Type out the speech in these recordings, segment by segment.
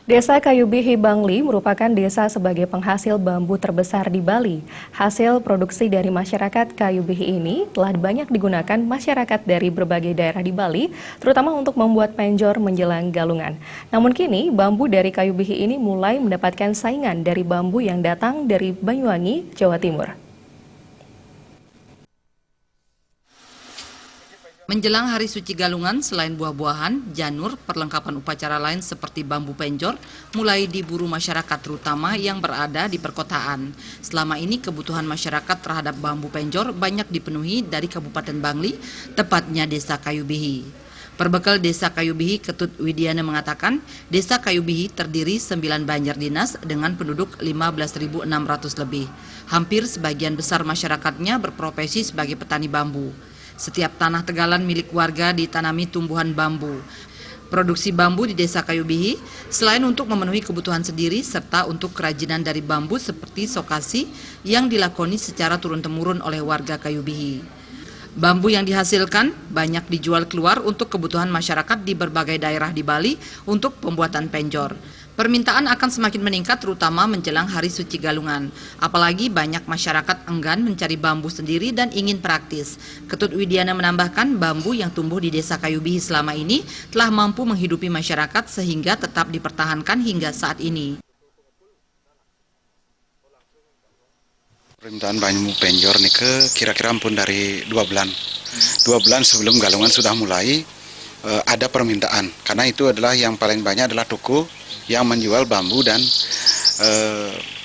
Desa Kayu Bihi Bangli merupakan desa sebagai penghasil bambu terbesar di Bali. Hasil produksi dari masyarakat Kayu Bihi ini telah banyak digunakan masyarakat dari berbagai daerah di Bali, terutama untuk membuat penjor menjelang galungan. Namun kini, bambu dari Kayu Bihi ini mulai mendapatkan saingan dari bambu yang datang dari Banyuwangi, Jawa Timur. Menjelang Hari Suci Galungan, selain buah-buahan, janur, perlengkapan upacara lain seperti bambu penjor mulai diburu masyarakat terutama yang berada di perkotaan. Selama ini kebutuhan masyarakat terhadap bambu penjor banyak dipenuhi dari Kabupaten Bangli, tepatnya Desa Kayu Bihi. Perbekal Desa Kayu Bihi, Ketut Widiana mengatakan, Desa Kayu Bihi terdiri 9 banjar dinas dengan penduduk 15.600 lebih. Hampir sebagian besar masyarakatnya berprofesi sebagai petani bambu. Setiap tanah tegalan milik warga ditanami tumbuhan bambu. Produksi bambu di Desa Kayu Bihi selain untuk memenuhi kebutuhan sendiri serta untuk kerajinan dari bambu seperti sokasi yang dilakoni secara turun-temurun oleh warga Kayu Bihi. Bambu yang dihasilkan banyak dijual keluar untuk kebutuhan masyarakat di berbagai daerah di Bali untuk pembuatan penjor. Permintaan akan semakin meningkat terutama menjelang Hari Suci Galungan. Apalagi banyak masyarakat enggan mencari bambu sendiri dan ingin praktis. Ketut Widiana menambahkan bambu yang tumbuh di Desa Kayu Bihi selama ini telah mampu menghidupi masyarakat sehingga tetap dipertahankan hingga saat ini. Permintaan bambu penjor nih kira-kira pun dari 2 bulan. 2 bulan sebelum galungan sudah mulai ada permintaan. Karena itu adalah yang paling banyak adalah toko yang menjual bambu dan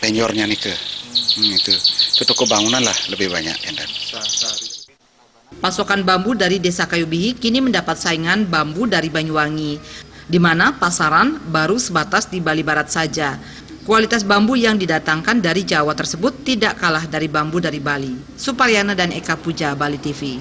penjornya nih itu toko bangunan lah lebih banyak. Pasokan bambu dari Desa Kayu Bihi kini mendapat saingan bambu dari Banyuwangi, di mana pasaran baru sebatas di Bali Barat saja. Kualitas bambu yang didatangkan dari Jawa tersebut tidak kalah dari bambu dari Bali. Suparyana dan Eka Puja, Bali TV.